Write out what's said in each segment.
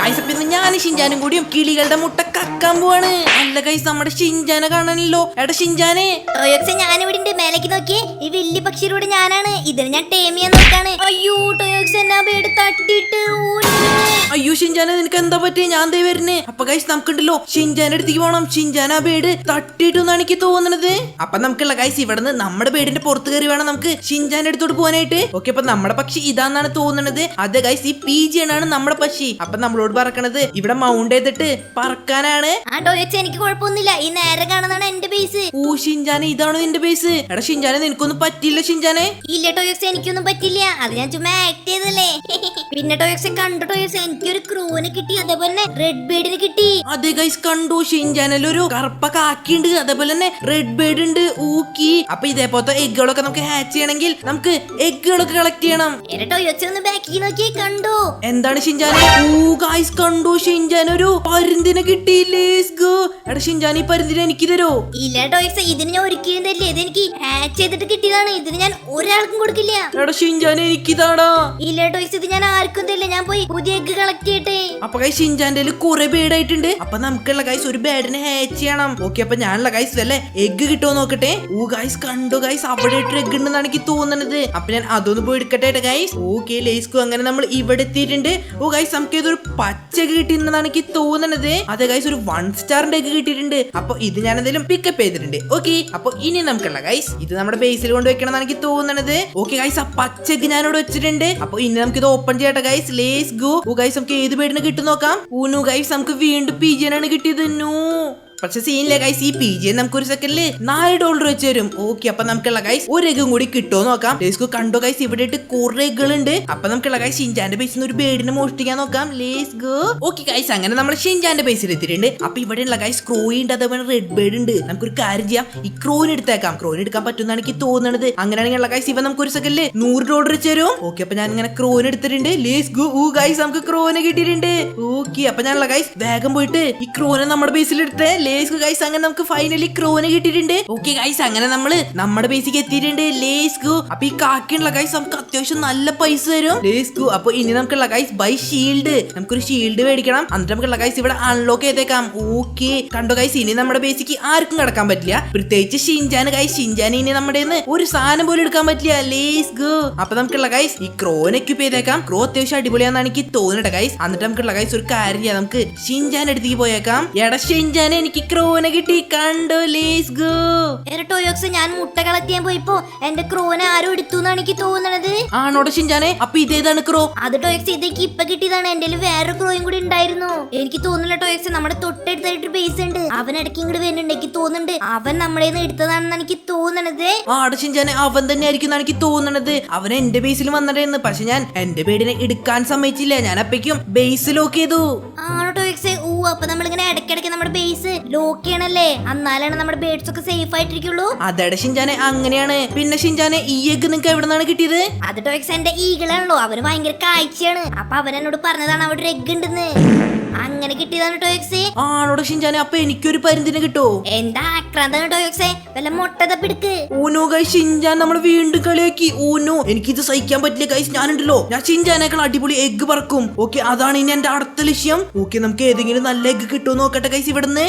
Guys അപ്പൊ ഞാൻ ഷിൻജാനും കൂടിയും കിളികളുടെ മുട്ട കക്കാൻ പോവാണ്. അല്ല ഗൈസ് നമ്മുടെ ഷിൻജാനെ കാണാനല്ലോ. എടാ ഷിൻജാനെ. ടോയോക്സ് ഞാനിവിടെ മേലേക്ക് നോക്കിയേ. ഈ വലിയ പക്ഷിയിലൂടെ ഞാനാണ്. ഇതിന് ഞാൻ ടേം ചെയ്യാൻ നോക്കാണ്. അയ്യോ ടോയോക്സ് എന്നാ ബേഡ് തട്ടിട്ട് അയ്യോ ഷിൻജാനെ നിനക്ക് എന്താ പറ്റിയ? ഞാൻ ദേ വരുന്നേ. അപ്പൊ ഗൈസ് നമുക്കുണ്ടല്ലോ ഷിൻജാന്റെ അടുത്തേക്ക് പോകണം. ഷിൻജാൻ ആ ബേഡ് തട്ടിട്ടെന്നാണ് എനിക്ക് തോന്നുന്നത്. അപ്പൊ നമുക്കുള്ള ഗൈസ് ഇവിടുന്ന് നമ്മുടെ ബേഡിന്റെ പുറത്ത് കയറി വേണം നമുക്ക് ഷിൻജാന്റെ അടുത്തോട്ട് പോകാനായിട്ട്. ഓക്കെ അപ്പൊ നമ്മുടെ പക്ഷി ഇതാന്നാണ് തോന്നുന്നത്. അതെ ഗൈസ് ഈ PG ആണ് നമ്മുടെ പക്ഷി. അപ്പൊ നമ്മളോട് പറക്കണത് ഇവിടെ മൗണ്ട് ചെയ്തിട്ട് പറക്കാനാണ്. ആ ടോയോക്സ് എനിക്ക് കുഴപ്പമൊന്നുമില്ല. ഈ നേരെ കാണുന്നതാണ് എന്റെ ബേസ്. ഓ ഷിൻജാനെ ഇതാണോ നിന്റെ ബേസ്? എടാ ഷിൻജാനെ നിനക്കൊന്നും പറ്റില്ല ഷിൻജാനെ. ഇല്ല ടോയോക്സ് എനിക്കൊന്നും പറ്റില്ല. അത് ഞാൻ ചുമ്മാ ആക്ട് ചെയ്തല്ലേ. പിന്നെ ടോയോക്സ് കണ്ടു ടോയോക്സ് എനിക്കൊരു ക്രൂവിനെ കിട്ടി. അതേപോലെ റെഡ് ബേഡിന് കിട്ടി. അതെ ഗൈസ് കണ്ടു. ഷിൻജാനൊരു കറുപ്പ കാക്കിണ്ട്. അതേപോലെ തന്നെ റെഡ് ബേഡ് ഉണ്ട്. ഊക്കി. അപ്പൊ ഇതേപോലത്തെ എഗ്ഗുകളൊക്കെ നമുക്ക് ഹാച്ച് ചെയ്യണമെങ്കിൽ നമുക്ക് എഗ്ഗുകളൊക്കെ കളക്ട് ചെയ്യണം. ടോയോക്സ് ഒന്ന് ബാക്കി നോക്കി കണ്ടു. എന്താണ് ഷിൻജാനെ? ഓ ഗൈസ് കണ്ടു. ഷിൻജാനൊരു പരുന്തിനെ കിട്ടി. Let's go. എടാ ഷിൻജാൻ ഈ പരുന്തിനെ എനിക്ക് തരോ? ഇല്ല ടോയോക്സ് ഇതിന് ഞാൻ ഒരിക്കലും തരില്ല. ഇതെനിക്ക് ഹാച്ച് ചെയ്തിട്ട് കിട്ടിയതാണ്. ഇതിന് ഞാൻ ഒരാൾക്കും കൊടുക്കില്ല. എടാ ഷിൻജാനെ എനിക്കിതാടാ. ഇല്ല ടോയ്സ് ഇത് ഞാൻ ആർക്കും തരില്ല. ഞാൻ പോയി പുതിയ എഗ്ഗ് കളക്ട് ചെയ്യട്ടെ. അപ്പൊ ഗൈസ് ഷിൻജാന്റെ കുറെ ബേഡായിട്ടുണ്ട്. അപ്പൊ നമുക്കുള്ള ഗൈസ് ഒരു ബേഡിനെ ഹാച്ച് ചെയ്യണം. ഓക്കെ അപ്പൊ ഞാനുള്ള ഗൈസ് വല്ല എഗ്ഗ് കിട്ടുമോ നോക്കട്ടെ. ഓ ഗൈസ് കണ്ടു ഗൈസ് അവിടെ ഇട്ട് എഗ്ഗ് ഉണ്ടെന്നാണ് എനിക്ക് തോന്നുന്നത്. അപ്പൊ ഞാൻ അതൊന്ന് പോയി എടുക്കട്ടെ ഗൈസ്. ഓക്കെ ലേസ്കു അങ്ങനെ നമ്മൾ ഇവിടെ എത്തിയിട്ടുണ്ട്. ഓ ഗൈസ് നമുക്ക് ഇതൊരു പച്ച എഗ്ഗ് കിട്ടിയിട്ടുണ്ടെന്നാണ് എനിക്ക് തോന്നുന്നത്. അതെ ഗൈസ് ഒരു 1 സ്റ്റാറിന്റെ എഗ്ഗ് കിട്ടിയിട്ടുണ്ട്. അപ്പൊ ഇത് ഞാൻ എന്തെങ്കിലും പിക്കപ്പ് ചെയ്തിട്ടുണ്ട്. ഓക്കെ അപ്പൊ ഇനി നമുക്കുള്ള ഗൈസ് ഇത് നമ്മുടെ ബേസിൽ കൊണ്ട് വെക്കണം എന്നാണ് എനിക്ക് തോന്നുന്നത്. ഓക്കെ ഗൈസ് ആ പച്ച എഗ്ഗ് ഞാൻ ഇവിടെ വെച്ചിട്ടുണ്ട്. അപ്പൊ ഇനി നമുക്ക് ഇത് ഓപ്പൺ ചെയ്യട്ടെ guys. Let's go. Oh guys നമുക്ക് ഏത് ബേഡിന് കിട്ടും നോക്കാം. ഊനു ഗൈസ് നമുക്ക് വീണ്ടും PG ആണ് കിട്ടിയത്. നോ പക്ഷെ സീനില്ല ഗൈസ് ഈ PG നമുക്ക് ഒരു സെക്കൻഡില് $4 വെച്ച് തരും. ഓക്കെ അപ്പൊ നമുക്കുള്ള ഗൈസ് ഒരു എഗ്ഗും കൂടി കിട്ടുമോ നോക്കാം. ലേസ്കു കണ്ടോ ഗൈസ് ഇവിടെ ഇട്ട് കുറെ എഗ്ഗുകളുണ്ട്. അപ്പൊ നമുക്കുള്ള ഗൈസ് ഷിൻജാന്റെ ബേസിൽ ഒരു ബേഡിനെ മോഷ്ടിക്കാൻ നോക്കാം. Lates go. ഓക്കെ ഗൈസ് അങ്ങനെ നമ്മൾ ഷിൻജാന്റെ ബേസിൽ എത്തിയിട്ടുണ്ട്. അപ്പൊ ഇവിടെയുള്ള ഗൈസ് ക്രോയി ഉണ്ട്. അതേപോലെ റെഡ് ബേഡ് ഉണ്ട്. നമുക്കൊരു കാര്യം ചെയ്യാം. ഈ ക്രോയിന് എടുത്തേക്കാം. ക്രോയിന് എടുക്കാൻ പറ്റുമെന്നാണ് എനിക്ക് തോന്നുന്നത്. അങ്ങനെയാണെങ്കിൽ ഗൈസ് ഇവ നമുക്ക് ഒരു സെക്കൻഡില് $100 വെച്ച് തരും. ഓക്കെ അപ്പൊ ഞാൻ ഇങ്ങനെ ക്രോയിന് എടുത്തിട്ടുണ്ട്. Lates go. ഓ ഗൈസ് നമുക്ക് ക്രോയിനെ കിട്ടിയിട്ടുണ്ട്. ഓക്കെ അപ്പൊ ഞാനുള്ള ഗൈസ് വേഗം പോയിട്ട് ഈ ക്രോയിനെ നമ്മുടെ ബേസിൽ എടുത്തേ. ഗൈസ് അങ്ങനെ നമുക്ക് ഫൈനലി ക്രോനെ കിട്ടിയിട്ടുണ്ട്. ഓക്കെ ഗൈസ് അങ്ങനെ നമ്മള് നമ്മുടെ ബേസിക്ക് എത്തിയിട്ടുണ്ട്. ലേസ്കു അപ്പൊ ഈ കാക്കിയുള്ള ഗൈസ് നമുക്ക് അത്യാവശ്യം നല്ല പൈസ തരും. ലേസ്കു അപ്പൊ ഇനി നമുക്കുള്ള ഗൈസ് ബൈ ഷീൽഡ്. നമുക്കൊരു ഷീൽഡ് മേടിക്കണം. എന്നിട്ട് നമുക്കുള്ള ഗൈസ് ഇവിടെ അൺലോക്ക് ചെയ്തേക്കാം. ഓക്കെ കണ്ടോ ഗൈസ് ഇനി നമ്മുടെ ബേസിക്ക് ആർക്കും കിടക്കാൻ പറ്റില്ല. പ്രത്യേകിച്ച് ഷിൻജാൻ ഗൈസ്. ഷിൻജാൻ ഇനി നമ്മുടെ ഒരു സാധനം പോലും എടുക്കാൻ പറ്റില്ല. ലേസ്കു അപ്പൊ നമുക്കുള്ള ഗൈസ് ഈ ക്രോനെ എക്യൂപ്പ് ചെയ്തേക്കാം. ക്രോ അത്യാവശ്യം അടിപൊളിയാണെന്നാണ് എനിക്ക് തോന്നുന്നത് ഗൈസ്. എന്നിട്ട് നമുക്കുള്ള ഗൈസ് ഒരു കാര്യം ചെയ്യാം. നമുക്ക് ഷിൻജാൻ അടുത്തേക്ക് പോയേക്കാം. എടാ ഷിൻജാൻ എനിക്ക് ക്രോനെ കിട്ടി. കണ്ടോ ലേറ്റ്സ് ഗോ. ടോയോക്സ് ഞാൻ മുട്ട കളക്ട് ചെയ്യാൻ പോയിപ്പോ എന്റെ ക്രോനെ ആരും എടുത്തു എന്നാണ് എനിക്ക് തോന്നുന്നത്. ആണോടെ ഷിൻജാനെ? അപ്പൊ ഇതേതാണ് ക്രോ? അത് ടോയോക്സ് ഇതൊക്കെ ഇപ്പൊ കിട്ടിയതാണ്. എന്റെ വേറൊരു ക്രോയും കൂടി ഉണ്ടായിരുന്നു. എനിക്ക് തോന്നുന്നില്ല ടോയോക്സ് നമ്മുടെ തൊട്ടടുത്തായിട്ട് ബേസ് ഉണ്ട്. അവൻ ഇടയ്ക്ക് ഇങ്ങോട്ട് വരുന്നുണ്ട്. എനിക്ക് തോന്നുന്നുണ്ട് അവൻ നമ്മുടെ എടുത്തതാണെന്ന് എനിക്ക് തോന്നണത്. ആടെ ഷിൻജാനെ അവൻ തന്നെ ആയിരിക്കും എനിക്ക് തോന്നണത്. അവൻ എന്റെ ബേസിൽ വന്നിട്ടായിരുന്നു. പക്ഷെ ഞാൻ എന്റെ ബേഡിനെ എടുക്കാൻ സമ്മതിച്ചില്ല. ഞാൻ അപ്പേക്കും ബേസ് ലോക്ക് ചെയ്തു. ആണോ ടോയോക്സ്? ഓ അപ്പൊ നമ്മളിങ്ങനെ ഇടയ്ക്കിടയ്ക്ക് നമ്മുടെ ബേസ് ലോക്ക് ചെയ്യണല്ലേ. എന്നാലാണ് നമ്മുടെ ബേഡ്സ് ഒക്കെ സേഫ് ആയിട്ടിരിക്കുള്ളൂ. അതെ ഷിൻജാനെ അങ്ങനെയാണ്. പിന്നെ ഷിൻജാനെ ഈ എഗ്ഗ് നിങ്ങൾക്ക് എവിടെ നിന്നാണ് കിട്ടിയത്? അത് ടോയ്ക്സ് എന്റെ ഈഗിളാണല്ലോ. അവന് ഭയങ്കര കാഴ്ചയാണ്. അപ്പൊ അവനോട് പറഞ്ഞതാണ് അവിടെ ഒരു എഗ്ഗ് ഉണ്ടെന്ന്. അങ്ങനെ കിട്ടിയതാണ് ടോയ്ക്സ്. ആണോടെ ഷിൻജാനെ? അപ്പൊ എനിക്കൊരു പരുന്തിനെ കിട്ടോ? എന്താ ആക്രാന്താണ് ടോയ്ക്സ്? വല്ല മുട്ട പിടിക്ക്. ഊനോ ഗൈസ് ഷിൻജാൻ നമ്മള് വീണ്ടും കളിയാക്കി. ഊനോ എനിക്കിത് സഹിക്കാൻ പറ്റില്ല ഗൈസ്. ഞാനുണ്ടല്ലോ ഞാൻ ഷിൻജാനേക്കാൾ അടിപൊളി എഗ്ഗ് പറക്കും. ഓക്കെ അതാണ് ഇനി എന്റെ അടുത്ത ലക്ഷ്യം. ഓക്കെ നമുക്ക് ഏതെങ്കിലും നല്ല എഗ്ഗ് കിട്ടുമോ നോക്കട്ടെ ഗൈസ് ഇവിടുന്ന്.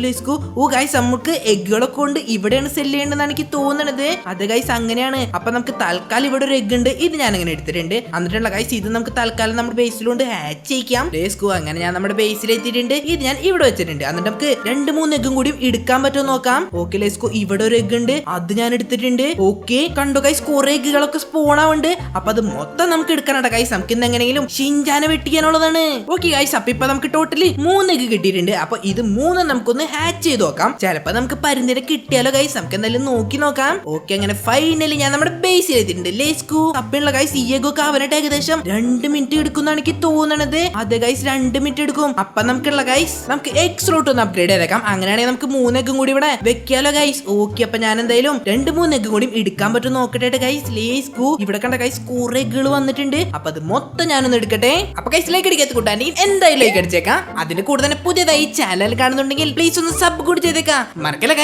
ലേസ്കു. ഓ ഗൈസ് നമുക്ക് എഗ്ഗുകളൊക്കെ കൊണ്ട് ഇവിടെയാണ് സെല് ചെയ്യേണ്ടതെന്നാണ് എനിക്ക് തോന്നണത്. അതെ ഗൈസ് അങ്ങനെയാണ്. അപ്പൊ നമുക്ക് തൽക്കാലം ഇവിടെ ഒരു എഗ്ഗ് ഉണ്ട്. ഇത് ഞാൻ അങ്ങനെ എടുത്തിട്ടുണ്ട്. എന്നിട്ടുള്ള ഗൈസ് ഇത് നമുക്ക് തൽക്കാലം നമ്മുടെ ബേസിലുകൊണ്ട് ഹാച്ച് ചെയ്യിക്കാം. ലേസ്കു അങ്ങനെ ഞാൻ നമ്മുടെ ബേസിൽ എത്തിയിട്ടുണ്ട്. ഇത് ഞാൻ ഇവിടെ വെച്ചിട്ടുണ്ട്. എന്നിട്ട് നമുക്ക് 2-3 എഗ്ഗും കൂടി എടുക്കാൻ പറ്റുമോ നോക്കാം. ഓക്കെ ലേസ്കു ഇവിടെ ഒരു എഗ്ഗ് ഉണ്ട്. അത് ഞാൻ എടുത്തിട്ടുണ്ട്. ഓക്കെ കണ്ടോ ഗൈസ് കുറെ എഗ്ഗുകളൊക്കെ സ്പോൺ ആവുന്നുണ്ട്. അപ്പൊ അത് മൊത്തം നമുക്ക് എടുക്കാനാണ് ഗൈസ്. നമുക്ക് ഇന്ന് എങ്ങനെയെങ്കിലും ഷിൻജാനെ വെട്ടിക്കാനുള്ളതാണ്. ഓക്കെ ഗൈസ് അപ്പൊ ഇപ്പൊ നമുക്ക് ടോട്ടലി 3 എഗ്ഗ് കിട്ടിയിട്ടുണ്ട്. അപ്പൊ ഇത് 3 നമുക്കൊന്ന് ഹാച്ച് ചെയ്ത് നോക്കാം. ചിലപ്പോ നമുക്ക് പരുന്തിനെ കിട്ടിയാലോ ഗൈസ്. നമുക്ക് എന്തായാലും നോക്കി നോക്കാം. ഓക്കെ അങ്ങനെ ഫൈനലി ഞാൻ നമ്മുടെ ബേസിൽ എത്തിയിട്ടുണ്ട്. ലേസ്കു അപ്പുള്ള ഗൈസ് ഈ എഗ്ഗൊക്കെ അവനായിട്ട് ഏകദേശം 2 മിനിറ്റ് എടുക്കുന്നാണ് എനിക്ക് തോന്നണത്. അതെ ഗൈസ് 2 മിനിറ്റ് എടുക്കും. അപ്പൊ നമുക്കുള്ള ഗൈസ് നമുക്ക് എക്സ് റൂട്ട് ഒന്ന് അപ്ഗ്രേഡ് ചെയ്തേക്കാം. അങ്ങനെയാണെങ്കിൽ നമുക്ക് 3 എഗ്ഗും കൂടി ഇവിടെ വെക്കാലോ ഗൈസ്. ഓക്കെ അപ്പൊ ഞാൻ എന്തായാലും 2-3 എഗ്ഗും കൂടി എടുക്കാൻ പറ്റും നോക്കട്ടെ ഗൈസ്. ലേസ്കു ഇവിടെ കണ്ട ഗൈസ് കുറെ എഗ്ഗുകൾ വന്നിട്ടുണ്ട്. അപ്പൊ അത് മൊത്തം ഞാനൊന്ന് എടുക്കട്ടെ. അപ്പൊ ഗൈസ് ലൈക്ക് അടിക്കാത്ത കൂട്ടാണെങ്കിൽ എന്തായാലും ലൈക്ക് അടിച്ചേക്കാം. അതിന്റെ കൂടെ തന്നെ പുതിയതായി ചാനൽ കാണുന്നുണ്ടെങ്കിൽ പ്ലീസ് ഒന്ന് സബ് ടോപ്പ് കൂടി ചെയ്തേക്കാം. മറക്കല്ല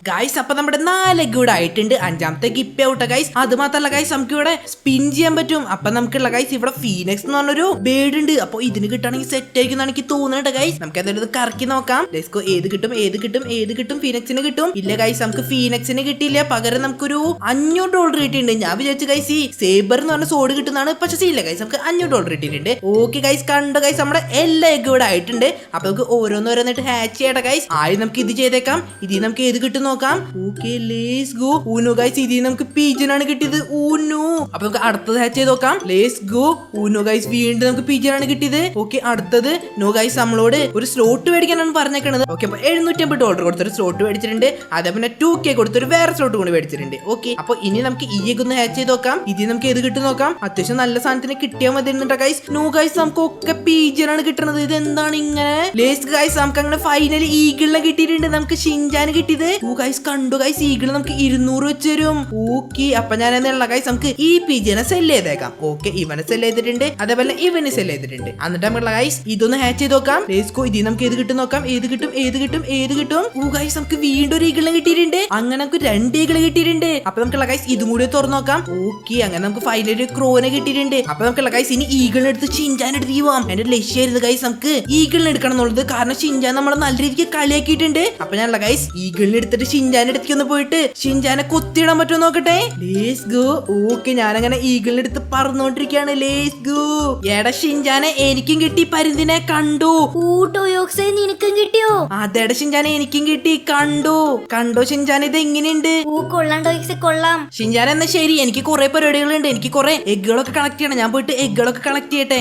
ഗൈസ് അപ്പൊ നമ്മുടെ 4 എഗ് കൂടെ ആയിട്ടുണ്ട്. 5ാമത്തെ ഗിപ്പ് ഔട്ടാ ഗൈസ്. അത് മാത്രല്ല ഗൈസ് നമുക്ക് ഇവിടെ സ്പിൻ ചെയ്യാൻ പറ്റും. അപ്പൊ നമുക്കുള്ള ഗൈസ് ഇവിടെ ഫീനിക്സ് എന്ന് പറഞ്ഞൊരു ബേർഡ് ഉണ്ട്. അപ്പൊ ഇതിന് കിട്ടുകയാണെങ്കിൽ സെറ്റ് ആയിരിക്കും എനിക്ക് തോന്നുന്നുണ്ട് ഗൈസ്. നമുക്ക് എന്തായാലും ഇത് കറക്കി നോക്കാം. Let's go. ഏത് കിട്ടും? ഫീനിക്സിന് കിട്ടും. ഇല്ല ഗൈസ് നമുക്ക് ഫീനിക്സിന് കിട്ടിയില്ല. പകരം നമുക്കൊരു $500 കിട്ടിയിട്ടുണ്ട്. ഞാൻ വിചാരിച്ചു ഗൈസ് ഈ സേബർ എന്ന് പറഞ്ഞ സോഡ് കിട്ടുന്നതാണ്. പക്ഷെ ഇല്ല ഗൈസ് നമുക്ക് $500 കിട്ടിയിട്ടുണ്ട്. ഓക്കെ ഗൈസ് കണ്ടോ ഗൈസ് നമ്മുടെ എല്ലാ എഗ് ഇവിടെ ആയിട്ടുണ്ട്. അപ്പൊ നമുക്ക് ഓരോന്നോരോന്നിട്ട് ഹാച്ച് ചെയ്യട്ടെ ഗൈസ്. ആദ്യം നമുക്ക് ഇത് ചെയ്തേക്കാം. ഇതിൽ നമുക്ക് ഏത് കിട്ടും നോക്കാം. Okay let's go. ഊനു ഗൈസ് ഇതിൽ നമുക്ക് പീജനാണ് കിട്ടിയത്. ഊനു. അപ്പൊ നമുക്ക് അടുത്തത് ഹാച്ച് ചെയ്ത് നോക്കാം. Let's go. ഊനു ഗൈസ് വീണ്ടും നമുക്ക് പീജനാണ് കിട്ടിയത്. ഓക്കെ അടുത്തത് നോ ഗൈസ് നമ്മളോട് ഒരു സ്ലോട്ട് മേടിക്കാനാണ് പറഞ്ഞേക്കണത്. ഓക്കെ അപ്പൊ $750 കൊടുത്തൊരു സ്ലോട്ട് മേടിച്ചിട്ടുണ്ട്. അതേപോലെ 2K കൊടുത്തൊരു വേറെ സ്ലോട്ട് കൂടി മേടിച്ചിട്ടുണ്ട്. ഓക്കെ അപ്പൊ ഇനി നമുക്ക് ഈ എഗ് ഒന്ന് ഹാച്ച് ചെയ്ത് നോക്കാം. ഇതിൽ നമുക്ക് ഏത് കിട്ടും നോക്കാം. അത്യാവശ്യം നല്ല സാധനത്തിന് കിട്ടിയാൽ മതി ഗൈസ്. നോ ഗൈസ് നമുക്ക് ഒക്കെ പീജനാണ് കിട്ടുന്നത്. ഇത് എന്താണ് ഇങ്ങനെ. ലേസ് ഗൈസ് നമുക്ക് അങ്ങനെ ഫൈനലി ഈഗിളിനെ കിട്ടിയിട്ടുണ്ട്. നമുക്ക് ഷിൻജാന് കിട്ടിയത്. ഗൈസ് കണ്ടു ഗൈസ് ഈഗിൾ നമുക്ക് 200 വെച്ച് തരും. ഓക്കെ അപ്പൊ ഞാൻ എന്നുള്ള ഗൈസ് നമുക്ക് ഈ പീജനെ സെല് ചെയ്തേക്കാം. ഓക്കെ ഇവനെ സെല് ചെയ്തിട്ടുണ്ട്. അതേപോലെ ഇവനെ സെല് ചെയ്തിട്ടുണ്ട്. എന്നിട്ട് നമുക്കുള്ള ഗൈസ് ഇതൊന്ന് ഹാച്ച് ചെയ്ത് നോക്കാം. Let's go. ഇതിൽ നമുക്ക് ഏത് കിട്ടും നോക്കാം. ഏത് കിട്ടും. ഗൈസ് നമുക്ക് വീണ്ടും ഒരു ഈഗിളിനെ കിട്ടിയിട്ടുണ്ട്. അങ്ങനെ നമുക്ക് 2 ഈഗിൾ കിട്ടിയിട്ടുണ്ട്. അപ്പൊ നമുക്കുള്ള ഗൈസ് ഇതും കൂടി തുറന്നു നോക്കാം. ഓക്കെ അങ്ങനെ നമുക്ക് ഫൈനലി ക്രോനെ കിട്ടിയിട്ടുണ്ട്. അപ്പൊ നമുക്കുള്ള ഗൈസ് ഇനി ഈഗിളിനെ എടുത്ത് ഷിൻജാൻ എടുത്ത് പോവാം. എന്റെ ലക്ഷ്യമായിരുന്നു ഗൈസ് നമുക്ക് ഈഗിളിനെ എടുക്കണം എന്നുള്ളത്. കാരണം ഷിൻജാൻ നമ്മളെ നല്ല രീതിക്ക് കളിയാക്കിയിട്ടുണ്ട്. അപ്പൊ ഞാനുള്ള ഗൈസ് ഈഗിളിനെ എടുത്തിട്ട് ഷിൻജാന്റെ അടുത്തേക്ക് ഒന്ന് പോയിട്ട് ഷിൻജാനെ കൊത്തിയിടാൻ പറ്റുമോ നോക്കട്ടെ. Lace go. ഓക്കെ ഞാനങ്ങനെ ഈഗിളിനെ എടുത്ത് പറന്നോണ്ടിരിക്കുകയാണ്. Lace go. എടാ ഷിൻജാനെ എനിക്കും കിട്ടി. പരുന്തിനെ കണ്ടു. നിനക്കും കിട്ടിയോ? അതെടാ ഷിൻജാനെ എനിക്കും കിട്ടി. കണ്ടോ ഷിൻജാൻ ഇത് എങ്ങനെയുണ്ട്? കൊള്ളാം ഷിൻജാൻ എന്നാ ശരി. എനിക്ക് കുറെ പരിപാടികളുണ്ട്. എനിക്ക് കുറെ എഗ്ഗുകളൊക്കെ കളക്ട് ചെയ്യണം. ഞാൻ പോയിട്ട് എഗ്ഗുകളൊക്കെ കളക്ട് ചെയ്യട്ടെ.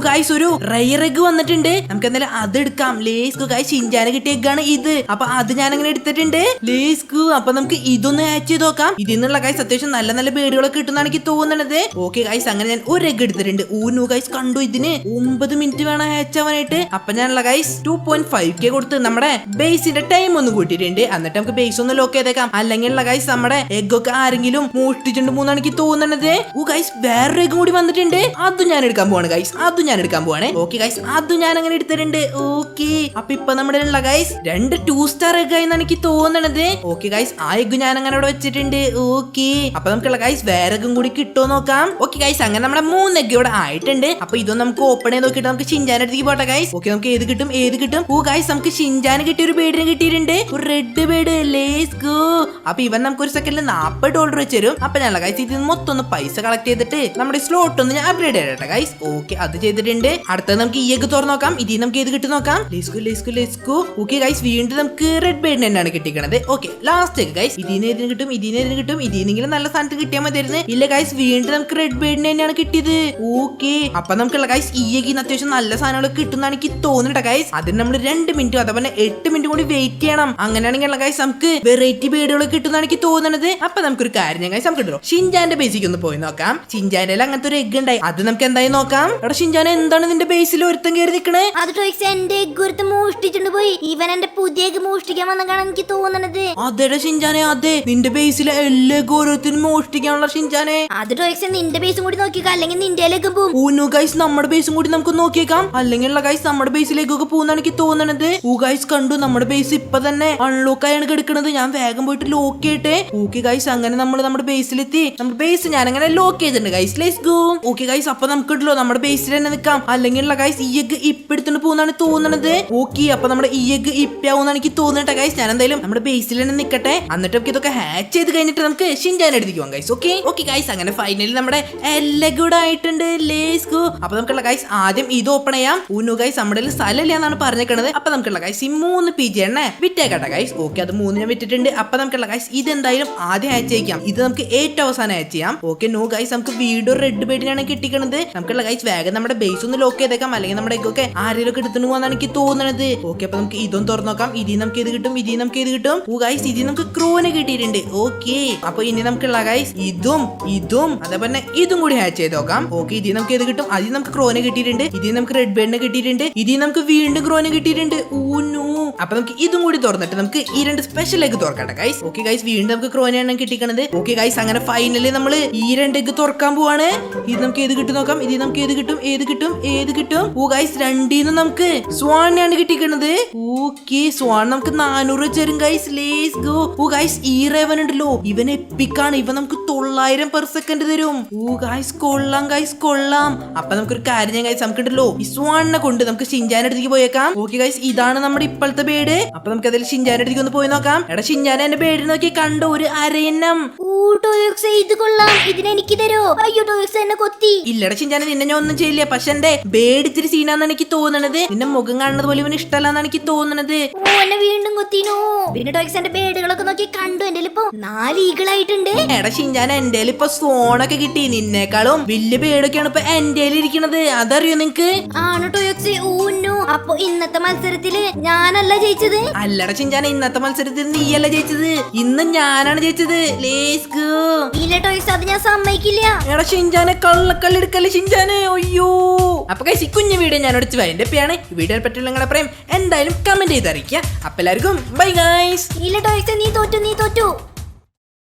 ഗൈസ് ഒരു റയർ എഗ് വന്നിട്ടുണ്ട്. നമുക്ക് എന്തായാലും അത് എടുക്കാം. ലേസ്കു ഗൈസ് ഷിൻജാന് കിട്ടിയ എഗ്ഗാണ് ഇത്. അപ്പൊ അത് ഞാൻ അങ്ങനെ എടുത്തിട്ടുണ്ട്. ലേസ്കു അപ്പൊ നമുക്ക് ഇതൊന്ന് ഹാച്ച് ചെയ്ത് നോക്കാം. ഇതിൽ നിന്നുള്ള ഗൈസ് അത്യാവശ്യം നല്ല നല്ല ബേഡുകളൊക്കെ കിട്ടുന്നതാണ് എനിക്ക് തോന്നുന്നത്. ഓക്കെ ഗൈസ് അങ്ങനെ ഞാൻ ഒരു എഗ് എടുത്തിട്ടുണ്ട്. ഊനു ഗൈസ് കണ്ടു ഇതിന് 9 മിനിറ്റ് വേണം ഹാച്ച് ആവാനായിട്ട്. അപ്പൊ ഞാനുള്ള ഗൈസ് 2.5K കൊടുത്ത് നമ്മുടെ ബേസിന്റെ ടൈം ഒന്ന് കൂട്ടിയിട്ടുണ്ട്. എന്നിട്ട് നമുക്ക് ബേസ് ഒന്ന് ലോക്ക് ചെയ്തേക്കാം. അല്ലെങ്കിൽ ഗൈസ് നമ്മുടെ എഗ് ഒക്കെ ആരെങ്കിലും മോഷ്ടിച്ചിട്ടുണ്ട് മൂന്നാണ് എനിക്ക് തോന്നുന്നത്. ഗൈസ് വേറൊരു എഗ് കൂടി വന്നിട്ടുണ്ട്. അതും ഞാൻ എടുക്കാൻ പോവാണ് ഗൈസ്. ഓക്കെ ഗൈസ് അതും ഞാൻ അങ്ങനെ എടുത്തിട്ടുണ്ട്. ഓക്കെ അപ്പൊ ഇപ്പൊ നമ്മുടെ ഉള്ള ഗൈസ് 2 2 സ്റ്റാർ എഗ് ആയിന്നാണ് എനിക്ക് തോന്നണത്. ഓക്കെ ഗൈസ് ആ എഗ് ഞാൻ അങ്ങനെ അവിടെ വെച്ചിട്ടുണ്ട്. ഓക്കെ അപ്പൊ നമുക്കുള്ള ഗൈസ് വേറെ എഗ്ഗും കൂടി കിട്ടുമോ നോക്കാം. ഓക്കെ ഗൈസ് അങ്ങനെ നമ്മുടെ 3 എഗ് ഇവിടെ ആയിട്ടുണ്ട്. അപ്പൊ ഇതൊന്നും നമുക്ക് ഓപ്പൺ ചെയ്ത് നോക്കിയിട്ട് നമുക്ക് ഷിൻജാൻ അടുത്തേക്ക് പോട്ടെ ഗൈസ്. ഓക്കെ നമുക്ക് ഏത് കിട്ടും. ഗൈസ് നമുക്ക് ഷിൻജാന് കിട്ടിയ ഒരു ബേഡിനെ കിട്ടിയിട്ടുണ്ട്. ഒരു റെഡ് ബേഡ്. Lace go. അപ്പൊ ഇവൻ നമുക്ക് ഒരു സെക്കൻഡിൽ $40 വെച്ച് തരും. അപ്പൊ ഞാൻ ഗൈസ് ഇതിന് മൊത്തം ഒന്ന് പൈസ കളക്ട് ചെയ്തിട്ട് നമ്മുടെ സ്ലോട്ട് ഒന്ന് ഞാൻ അപ്ഗ്രേഡ് ചെയ്യട്ടെ ഗൈസ്. ഓക്കെ അത് ചെയ്തിട്ടുണ്ട്. അടുത്തത് നമുക്ക് ഈ എഗ് തുറന്നു നോക്കാം. ഇതിൽ നമുക്ക് ഏത് കിട്ടും നോക്കാം. ലേസ്കോ. ഓക്കെ ഗൈസ് വീണ്ടും നമുക്ക് റെഡ് ബേഡിന് തന്നെയാണ് കിട്ടിക്കണത്. ഓക്കെ ലാസ്റ്റ് എഗ് ഗൈസ് ഇതിന് കിട്ടും. ഇതിനെങ്കിലും നല്ല സ്ഥാനത്ത് കിട്ടിയാൽ മതിയായിരുന്നു. ഇല്ല ഗൈസ് വീണ്ടും നമുക്ക് റെഡ് ബേഡിന് തന്നെയാണ് കിട്ടിയത്. ഓക്കെ അപ്പൊ നമുക്കുള്ള ഗൈസ് ഈ എഗിന് അത്യാവശ്യം നല്ല സാധനങ്ങൾ കിട്ടുന്നതാണ് എനിക്ക് തോന്നുന്നുണ്ട് ഗൈസ്. അതിന് നമ്മൾ 2 മിനിറ്റ് അതേപോലെ 8 മിനിറ്റ് കൂടി വെയിറ്റ് ചെയ്യണം. അങ്ങനെയാണെങ്കിൽ ഗൈസ് നമുക്ക് വെറൈറ്റി ബേഡുകൾ കിട്ടുന്നതാണ് എനിക്ക് തോന്നുന്നത്. അപ്പൊ നമുക്കൊരു കാര്യം ഗൈസ് നമുക്ക് കിട്ടും. ഷിൻജാന്റെ ബേസിക്ക് ഒന്ന് പോയി നോക്കാം. ഷിൻജാന്റെ അങ്ങനത്തെ ഒരു എഗ് ഉണ്ടായി. അത് നമുക്ക് എന്തായി നോക്കാം. എടാ ഷിൻജാൻ എന്താണ് നിന്റെ ബേസിൽ ഒരുത്തം കയറി നിൽക്കണേ. അത് എന്റെ എഗ് ഒരുത്തം മോഷ്ടിച്ചിട്ട് പോയി. ഇവൻ എന്റെ പുതിയ എഗ് മോഷ്ടിക്കാൻ വന്നാണ് എനിക്ക് തോന്നുന്നത്. അതെടാ ഷിൻജാനെ അതെ നിന്റെ ബേസിലെ എല്ലാ എഗ് ഓരോരുത്തരും മോഷ്ടിക്കാനുള്ള ഷിൻജാനെ. അത് നിന്റെ ബേസും കൂടി നോക്കിയേക്കാം. അല്ലെങ്കിൽ നിന്റെ എഗ് പോകും. ഊനു ഗൈസ് നമ്മുടെ ബേസും കൂടി നമുക്ക് നോക്കിയേക്കാം. അല്ലെങ്കിൽ ഗൈസ് നമ്മുടെ ബേസിലേക്കൊക്കെ പോകുന്നതാണ് എനിക്ക് തോന്നുന്നത്. ഗൈസ് കണ്ടു നമ്മുടെ ബേസ് ഇപ്പൊ തന്നെ അൺലോക്ക് ആയാണ് കിടക്കുന്നത്. ഞാൻ വേഗം പോയിട്ട് ലോക്ക് ചെയ്യട്ടെ. ഓക്കെ ഗൈസ് അങ്ങനെ നമ്മൾ നമ്മുടെ ബേസിലെത്തി. നമ്മുടെ ബേസ് ഞാൻ അങ്ങനെ ലോക്ക് ചെയ്തിട്ടുണ്ട് guys. Let's go. Okay guys അപ്പൊ നമുക്ക് ഇടല്ലോ നമ്മുടെ ബേസിൽ തന്നെ നിൽക്കാം. അല്ലെങ്കിൽ ഗൈസ് ഈ എഗ് ഇപ്പൊ എടുത്തോണ്ട് പോകുന്നതാണ് തോന്നുന്നത്. ഓക്കെ അപ്പൊ നമ്മുടെ ഈ എഗ് ഇപ്പാവുന്നാണ് എനിക്ക് തോന്നുന്നത് ഗൈസ്. ഞാൻ എന്തായാലും നമ്മുടെ ബേസിൽ തന്നെ നിൽക്കട്ടെ. എന്നിട്ട് നമുക്ക് ഇതൊക്കെ ഹാച്ച് ചെയ്ത് കഴിഞ്ഞിട്ട് നമുക്ക് ഷിൻജാൻ എടുത്തേക്ക് പോകാം ഗൈസ്. ഓക്കെ ഗൈസ് അങ്ങനെ ഫൈനലി നമ്മുടെ എല്ലാ ഗുഡ് ആയിട്ടുണ്ട്. Let's go. അപ്പൊ നമുക്കുള്ള ഗൈസ് ആദ്യം ഇത് ഓപ്പൺ ചെയ്യാം. ഊനു ഗൈസ് നമ്മുടെ സ്ഥലമില്ല എന്നാണ് പറഞ്ഞേക്കണത്. അപ്പൊ നമുക്കുള്ള ഗൈസ് ഈ 3 PG എണ്ണ വിറ്റേക്കട്ടെ ഗൈസ്. ഓക്കെ അത് 3 ഞാൻ വിറ്റിട്ടുണ്ട്. അപ്പൊ നമുക്കുള്ള ഗൈസ് ഇതെന്തായാലും ആദ്യം ഹാച്ച് ചെയ്യാം. ഇത് നമുക്ക് ഏറ്റവും അവസാനം ഹാച്ച് ചെയ്യാം. ഓക്കെ നോ ഗൈസ് നമുക്ക് വീണ്ടും റെഡ് ബേഡിനാണ് കിട്ടിക്കണത്. നമുക്കുള്ള ഗൈസ് വേഗം നമ്മുടെ ബേസ് ഒന്ന് ലോക്ക് ചെയ്തേക്കാം. അല്ലെങ്കിൽ നമ്മുടെ എഗ്ഗൊക്കെ ആരെങ്കിലും ഒക്കെ എടുത്തുകൊണ്ട് പോകാന്നാണ് എനിക്ക് തോന്നുന്നത്. ഓക്കെ അപ്പൊ നമുക്ക് ഇതൊന്നും തുറന്നു നോക്കാം. ഇതിൽ നമുക്ക് ഇത് കിട്ടും. ഗൈസ് ഇതിൽ നമുക്ക് ക്രോന് കിട്ടിയിട്ടുണ്ട്. ഓക്കെ അപ്പൊ ഇനി നമുക്കുള്ള ഗൈസ് ഇതും അതേപോലെ ഇതും കൂടി ഹാച്ച് ചെയ്ത് നോക്കാം. ഓക്കെ ഇതിൽ നമുക്ക് ഇത് കിട്ടും. അതിൽ നമുക്ക് ക്രോന് കിട്ടിയിട്ടുണ്ട്. ഇതിൽ നമുക്ക് റെഡ് ബേഡിനെ കിട്ടിയിട്ടുണ്ട്. ഇതിൽ നമുക്ക് വീണ്ടും ക്രോന് കിട്ടിയിട്ടുണ്ട്. ഊനു അപ്പൊ നമുക്ക് ഇതും കൂടി തുറന്നിട്ട് നമുക്ക് ഈ 2 സ്പെഷ്യൽ എഗ് തുറക്കട്ടെ ഗൈസ്. ഓക്കെ ഗൈസ് വീണ്ടും നമുക്ക് ക്രോനെയാണ് കിട്ടിക്കണത്. ഓക്കെ ഗൈസ് അങ്ങനെ ഫൈനലി നമ്മൾ ഈ 2 എഗ് തുറക്കാൻ പോവാണ്. ഇത് നമുക്ക് ഏത് കിട്ടും നോക്കാം. ഇത് നമുക്ക് ഏത് കിട്ടും. ഗൈസ് 2 നമുക്ക് സ്വാനെയാണ് കിട്ടിക്കണത്. ഓക്കെ സ്വാൺ നമുക്ക് 400 വെച്ച് തരും guys. Let's go. Oh guys ഈ റേവൻ ഉണ്ടല്ലോ, ഇവൻ എപ്പിക്കാണ്. ഇവൻ നമുക്ക് 900/സെക്കൻഡ് തരും. ഓ ഗൈസ് കൊള്ളാം ഗൈസ് കൊള്ളാം. അപ്പൊ നമുക്കൊരു കാര്യം ചെയ്യാം ഗൈസ്, നമുക്കുണ്ടല്ലോ ഈ സ്വാണിനെ കൊണ്ട് നമുക്ക് ഷിൻജാന്റെ അടുത്തേക്ക് പോയേക്കാം. ഓക്കെ ഗൈസ് ഇതാണ് നമ്മുടെ ഇപ്പോഴത്തെ ബേഡ്. അപ്പൊ നമുക്ക് അതിൽ ഷിൻജാന്റെ അടുത്തേക്ക് ഒന്ന് പോയി നോക്കാം. എടാ ഷിൻജാൻ എന്റെ ബേഡ് നോക്കി കണ്ടോ, ഒരു അരയന്നം. ടോയോക്സ് ഇത് കൊള്ളാം, ഇതിനെനിക്ക് തരോ? അയ്യോ ടോയോക്സ് എന്നെ കൊത്തി. ഇല്ലടാ ഷിൻജാനെ, നിന്നെ ഞാൻ ഒന്നും ചെയ്യില്ല. പക്ഷെ എന്റെ ബേഡ് ഇത്തിരി സീനാന്ന് എനിക്ക് തോന്നണത്. നിന്റെ മുഖം കാണുന്നത് പോലെ ഇവന് ഇഷ്ടമല്ലാന്ന് എനിക്ക് തോന്നണത്. ഓ എന്നെ വീണ്ടും കൊത്തിനോ. പിന്നെ ടോയ്ക്സ് എന്റെ ബേഡുകളൊക്കെ നോക്കി കണ്ടു, എന്റെ ഇപ്പൊ 4 ഈകളായിട്ടുണ്ട്. എടാ ഷിൻജാൻ എന്റെ ഇപ്പൊ സ്വാണൊക്കെ കിട്ടി. നിന്നേക്കാളും വലിയ ബേഡൊക്കെയാണ് ഇപ്പൊ എന്റെ ഇരിക്കണത്. അതറിയോ നിങ്ങക്ക്? ആണ് ടോയോക്സ്. ഊന്നു. അപ്പൊ ഇന്നത്തെ മത്സരത്തില് ഞാനല്ല ജയിച്ചത്. അല്ലടാ ഷിൻജാൻ, ഇന്നത്തെ മത്സരത്തിൽ നീയല്ല ജയിച്ചത്, ഇന്ന് ഞാനാണ് ജയിച്ചത്. Lates go. ഇല്ല ടോയ്ക്സ്, അത് ഞാൻ സമ്മതിക്കില്ല. എടാ ഷിൻജാനെ കള്ളക്കള്ളി എടുക്കല്ലേ ഷിൻജാനെ. അയ്യോ. അപ്പൊ കൈസ് ഈ കുഞ്ഞു വീഡിയോ ഞാൻ എടുത്ത് വൈൻഡ് അപ്പ് ചെയ്യാണ്. ഈ വീഡിയോയെ പറ്റിയുള്ള നിങ്ങളുടെ പറയാം എന്തായാലും കമന്റ് ചെയ്ത് അറിയിക്കുക. അപ്പൊ എല്ലാവർക്കും ബൈ ഗൈസ്. ഇല്ല ടോയ്ക്സ്, നീ തോറ്റു.